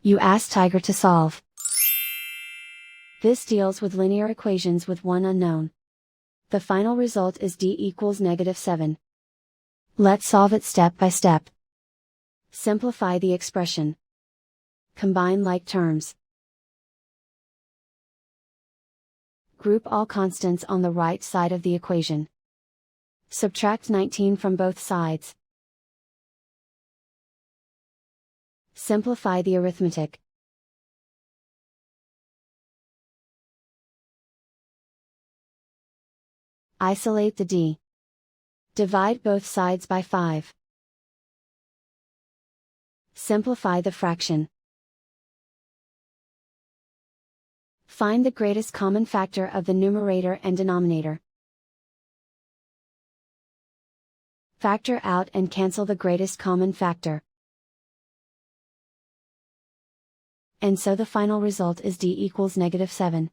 You ask Tiger to solve. This deals with linear equations with one unknown. The final result is d equals -7. Let's solve it step by step. Simplify the expression. Combine like terms. Group all constants on the right side of the equation. Subtract 19 from both sides. Simplify the arithmetic. Isolate the d. Divide both sides by 5. Simplify the fraction. Find the greatest common factor of the numerator and denominator. Factor out and cancel the greatest common factor. And so the final result is d equals -7.